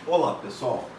Olá pessoal,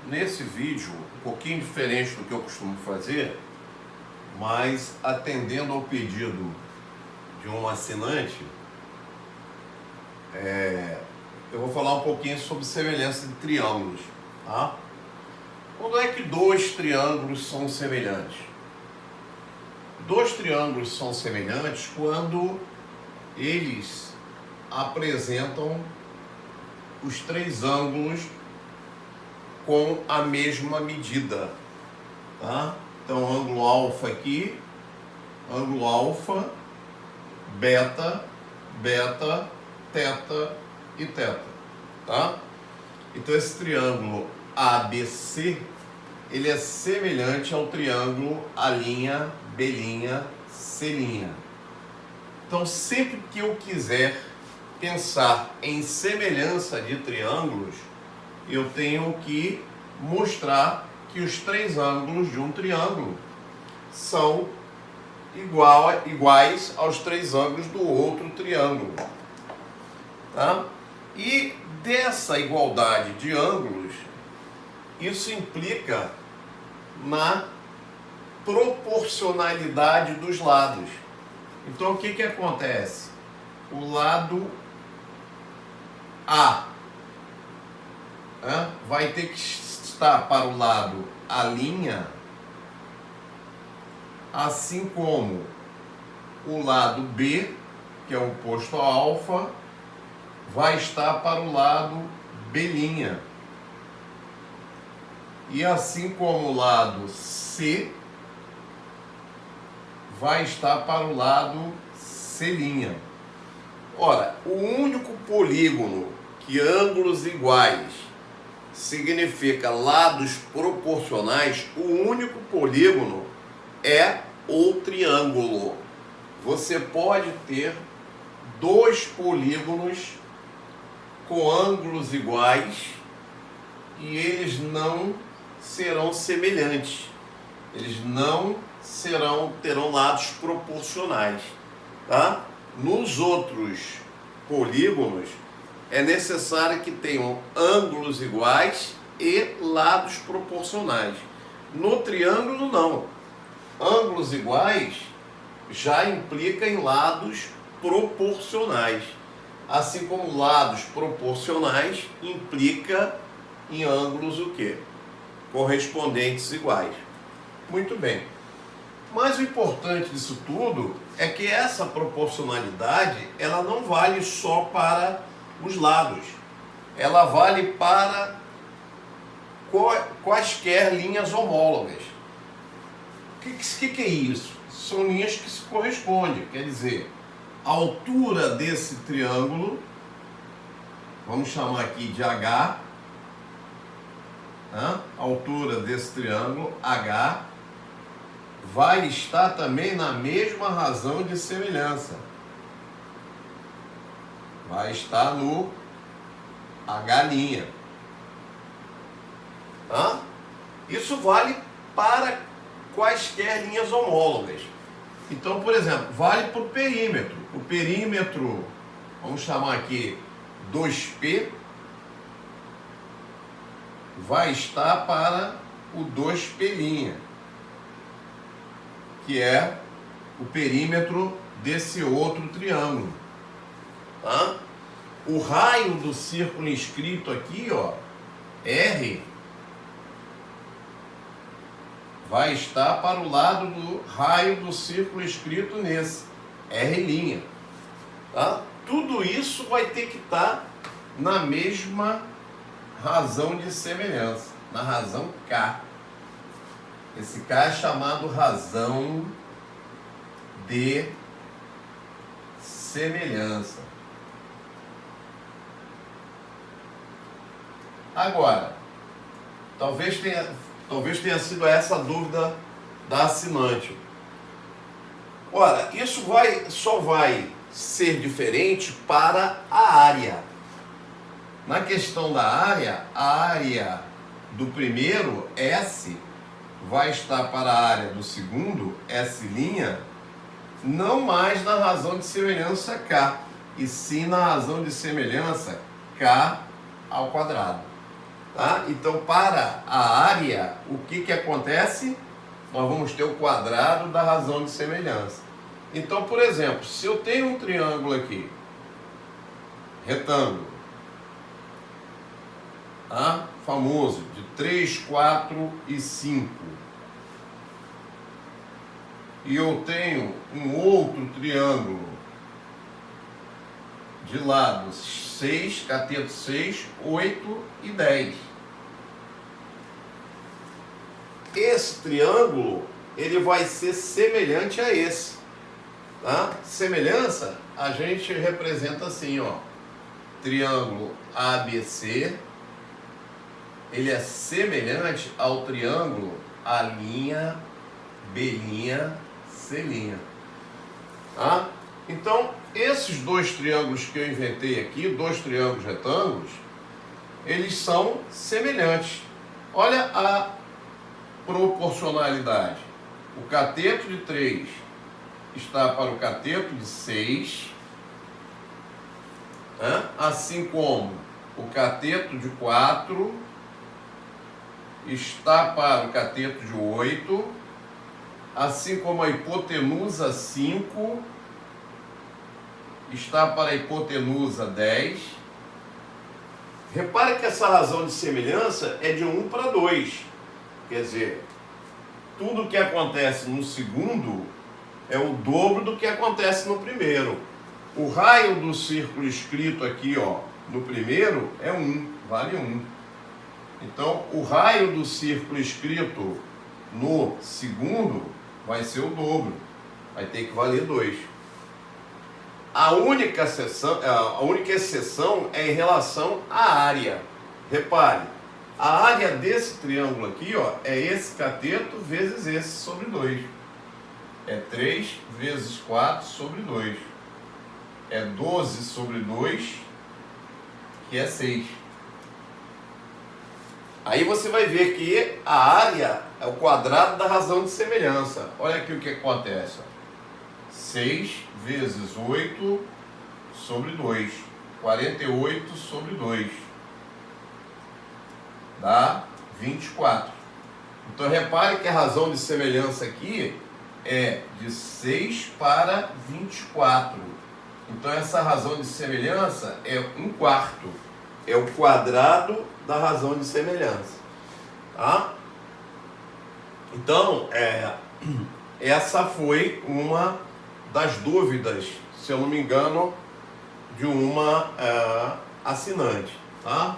nesse vídeo um pouquinho diferente do que eu costumo fazer, mas atendendo ao pedido de um assinante, eu vou falar um pouquinho sobre semelhança de triângulos, tá? Quando é que dois triângulos são semelhantes? Dois triângulos são semelhantes quando eles apresentam os três ângulos com a mesma medida, tá? Então, ângulo alfa aqui, ângulo alfa, beta, beta, teta e teta, tá? Então, esse triângulo ABC, ele é semelhante ao triângulo A', B', C'. Então, sempre que eu quiser pensar em semelhança de triângulos, eu tenho que mostrar que os três ângulos de um triângulo são iguais aos três ângulos do outro triângulo, tá? E dessa igualdade de ângulos, isso implica na proporcionalidade dos lados. Então, o que acontece? O lado A vai ter que estar para o lado A', assim como o lado B, que é o oposto a alfa, vai estar para o lado B'. E assim como o lado C vai estar para o lado C'. Ora, o único polígono que ângulos iguais significa lados proporcionais, o único polígono é o triângulo. Você pode ter dois polígonos com ângulos iguais e eles não serão semelhantes. Eles não terão lados proporcionais, tá? Nos outros polígonos é necessário que tenham ângulos iguais e lados proporcionais. No triângulo não. Ângulos iguais já implica em lados proporcionais, assim como lados proporcionais implica em ângulos o quê? Correspondentes iguais. Muito bem. Mas o importante disso tudo é que essa proporcionalidade, ela não vale só para os lados. Ela vale para quaisquer linhas homólogas. O que é isso? São linhas que se correspondem. Quer dizer, a altura desse triângulo, vamos chamar aqui de H, a altura desse triângulo H vai estar também na mesma razão de semelhança. Vai estar no H'. Tá? Isso vale para quaisquer linhas homólogas. Então, por exemplo, vale para o perímetro. O perímetro, vamos chamar aqui 2P, vai estar para o 2P', que é o perímetro desse outro triângulo. Tá? O raio do círculo inscrito aqui, ó, R, vai estar para o lado do raio do círculo inscrito nesse, R'. Tá? Tudo isso vai ter que estar na mesma razão de semelhança, na razão K. Esse K é chamado razão de semelhança. Agora, talvez tenha sido essa a dúvida da assinante. Ora, isso só vai ser diferente para a área. Na questão da área, a área do primeiro, S, vai estar para a área do segundo, S', não mais na razão de semelhança K, e sim na razão de semelhança K ao quadrado. Tá? Então, para a área, o que acontece? Nós vamos ter o quadrado da razão de semelhança. Então, por exemplo, se eu tenho um triângulo aqui, retângulo, tá? Famoso, de 3, 4 e 5, e eu tenho um outro triângulo de lados 6, cateto 6, 8 e 10. Esse triângulo, ele vai ser semelhante a esse. Tá? Semelhança, a gente representa assim, ó. Triângulo ABC, ele é semelhante ao triângulo A', B', C'. Tá? Então, esses dois triângulos que eu inventei aqui, dois triângulos retângulos, eles são semelhantes. Olha a proporcionalidade. O cateto de 3 está para o cateto de 6, né? Assim como o cateto de 4 está para o cateto de 8, assim como a hipotenusa 5 está para a hipotenusa 10. Repare que essa razão de semelhança é de 1 para 2. Quer dizer, tudo que acontece no segundo é o dobro do que acontece no primeiro. O raio do círculo escrito aqui, ó, no primeiro é 1, vale 1. Então, o raio do círculo escrito no segundo vai ser o dobro, vai ter que valer 2. A única exceção é em relação à área. Repare, a área desse triângulo aqui, ó, é esse cateto vezes esse sobre 2. É 3 vezes 4 sobre 2. É 12 sobre 2, que é 6. Aí você vai ver que a área é o quadrado da razão de semelhança. Olha aqui o que acontece. 6 vezes 8 sobre 2. 48 sobre 2. Dá 24. Então repare que a razão de semelhança aqui é de 6 para 24. Então essa razão de semelhança é 1/4. É o quadrado da razão de semelhança. Tá? Então, essa foi uma das dúvidas, se eu não me engano, de uma assinante. Tá?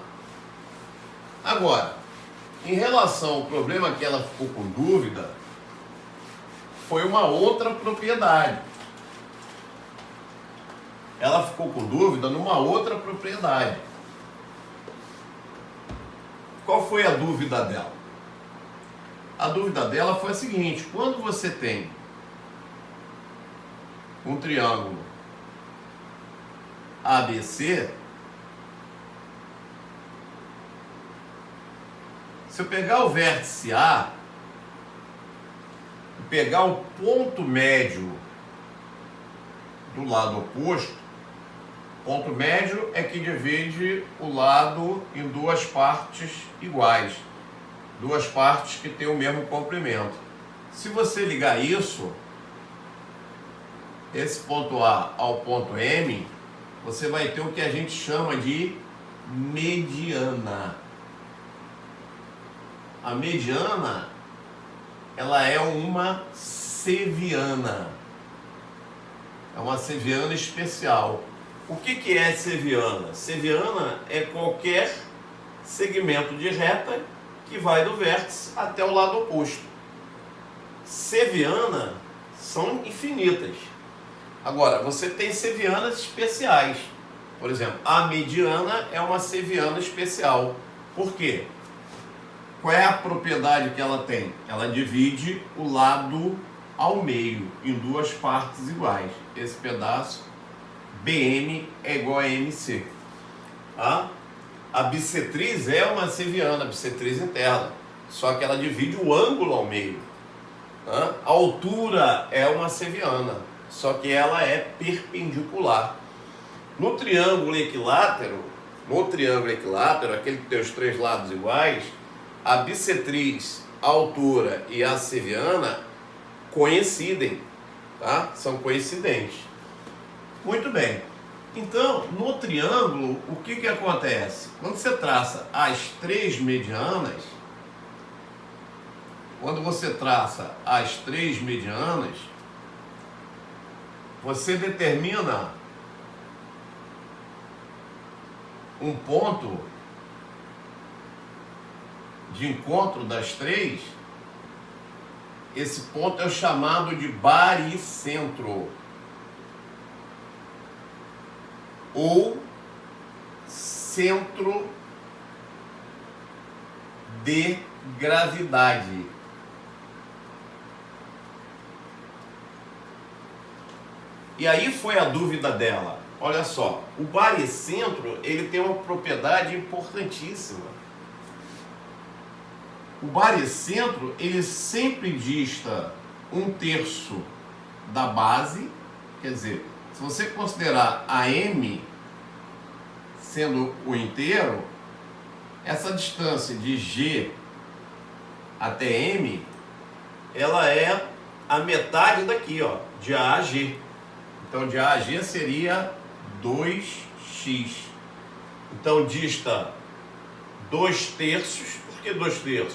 Agora, em relação ao problema que ela ficou com dúvida, foi uma outra propriedade. Ela ficou com dúvida numa outra propriedade. Qual foi a dúvida dela? A dúvida dela foi a seguinte: quando você tem um triângulo ABC, se eu pegar o vértice A e pegar o ponto médio do lado oposto, ponto médio é que divide o lado em duas partes iguais, duas partes que têm o mesmo comprimento. Se você ligar isso, esse ponto A ao ponto M, você vai ter o que a gente chama de mediana. A mediana, ela é uma ceviana. É uma ceviana especial. O que é ceviana? Ceviana é qualquer segmento de reta que vai do vértice até o lado oposto. Ceviana são infinitas. Agora, você tem cevianas especiais. Por exemplo, a mediana é uma ceviana especial. Por quê? Qual é a propriedade que ela tem? Ela divide o lado ao meio, em duas partes iguais. Esse pedaço, BM, é igual a MC. Tá? A bissetriz é uma ceviana, bissetriz interna, só que ela divide o ângulo ao meio. Tá? A altura é uma ceviana, só que ela é perpendicular. No triângulo equilátero, no triângulo equilátero, aquele que tem os três lados iguais, a bissetriz, a altura e a seviana coincidem, tá? São coincidentes. Muito bem. Então, no triângulo, o que acontece? Quando você traça as três medianas, você determina um ponto de encontro das três. Esse ponto é o chamado de baricentro ou centro de gravidade. E aí foi a dúvida dela. Olha só, o baricentro, ele tem uma propriedade importantíssima. O baricentro, ele sempre dista 1/3 da base, quer dizer, se você considerar a M sendo o inteiro, essa distância de G até M, ela é a metade daqui, ó, de A a G. Então, de A a G seria 2x. Então, dista 2/3. Por que 2/3?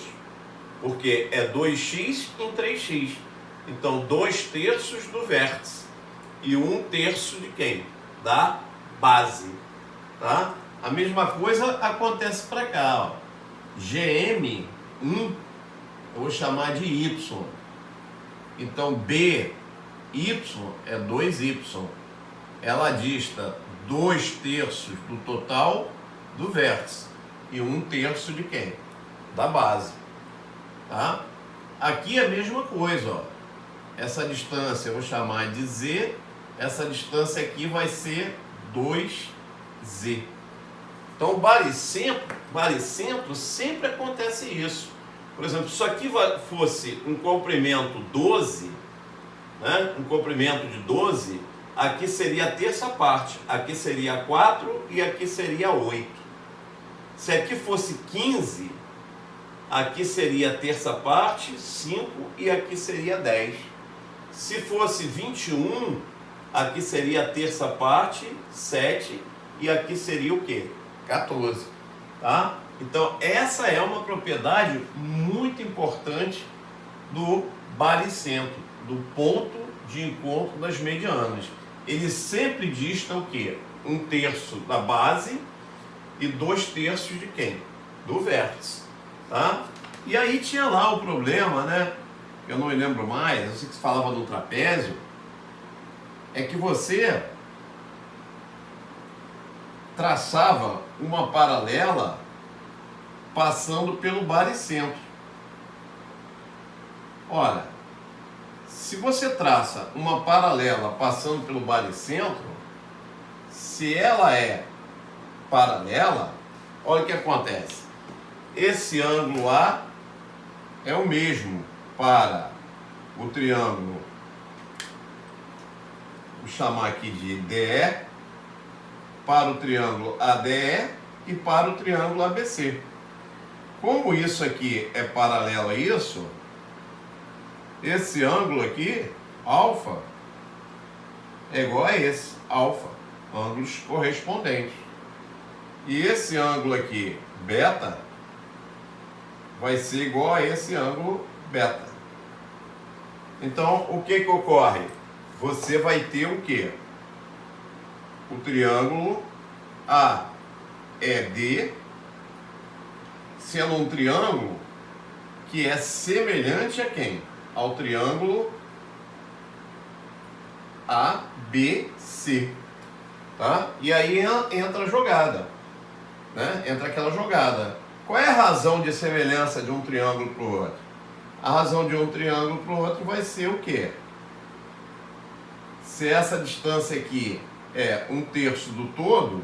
Porque é 2x em 3x. Então, 2/3 do vértice. E 1/3 de quem? Da base. Tá? A mesma coisa acontece para cá. Ó. GM1, eu vou chamar de Y. Então, BY é 2Y. Ela dista 2/3 do total do vértice. E 1/3 de quem? Da base. Tá? Aqui é a mesma coisa. Ó. Essa distância eu vou chamar de Z. Essa distância aqui vai ser 2Z. Então, o baricentro sempre acontece isso. Por exemplo, se isso aqui fosse um comprimento 12, né? Um comprimento de 12, aqui seria a terça parte, aqui seria 4 e aqui seria 8. Se aqui fosse 15, aqui seria a terça parte, 5, e aqui seria 10. Se fosse 21, aqui seria a terça parte, 7, e aqui seria o quê? 14. Tá? Então, essa é uma propriedade muito importante do baricentro, do ponto de encontro das medianas. Ele sempre dista o quê? 1/3 da base e 2/3 de quem? Do vértice. Tá? E aí tinha lá o problema, né? Eu não me lembro mais, eu sei que se falava do trapézio, é que você traçava uma paralela passando pelo baricentro. Ora, se você traça uma paralela passando pelo baricentro, se ela é paralela, olha o que acontece. Esse ângulo A é o mesmo para o triângulo, vou chamar aqui de DE, para o triângulo ADE e para o triângulo ABC. Como isso aqui é paralelo a isso, esse ângulo aqui, alfa, é igual a esse, alfa, ângulos correspondentes. E esse ângulo aqui, beta, vai ser igual a esse ângulo beta. Então, o que ocorre? Você vai ter o quê? O triângulo AED, sendo um triângulo que é semelhante a quem? Ao triângulo ABC. Tá? E aí entra a jogada. Né? Entra aquela jogada. Qual é a razão de semelhança de um triângulo para o outro? A razão de um triângulo para o outro vai ser o quê? Se essa distância aqui é 1/3 do todo,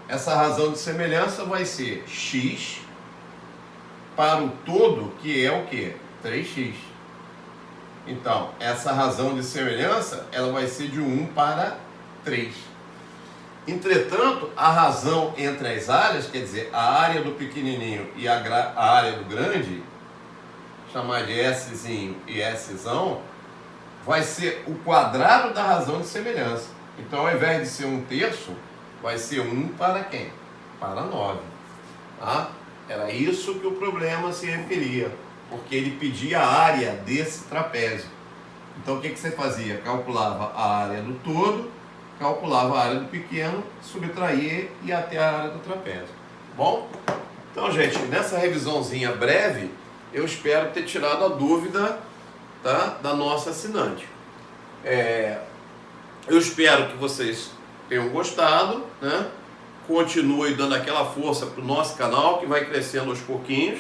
essa razão de semelhança vai ser x para o todo, que é o quê? 3x. Então, essa razão de semelhança, ela vai ser de 1 para 3. Entretanto, a razão entre as áreas, quer dizer, a área do pequenininho e a área do grande, chamar de Szinho e Szão, vai ser o quadrado da razão de semelhança. Então, ao invés de ser 1/3, vai ser 1 para quem? Para 9. Tá? Era isso que o problema se referia, porque ele pedia a área desse trapézio. Então, o que você fazia? Calculava a área do todo, calculava a área do pequeno, subtraía e ia até a área do trapézio. Bom? Então, gente, nessa revisãozinha breve, eu espero ter tirado a dúvida, tá, da nossa assinante. Eu espero que vocês tenham gostado, né? Continue dando aquela força para o nosso canal, que vai crescendo aos pouquinhos,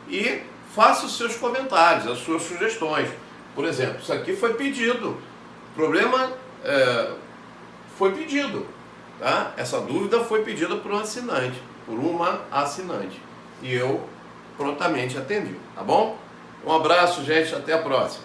e faça os seus comentários, as suas sugestões. Por exemplo, isso aqui foi pedido, o problema foi pedido, tá? Essa dúvida foi pedida por um assinante, por uma assinante, e eu prontamente atendi, tá bom? Um abraço, gente, até a próxima.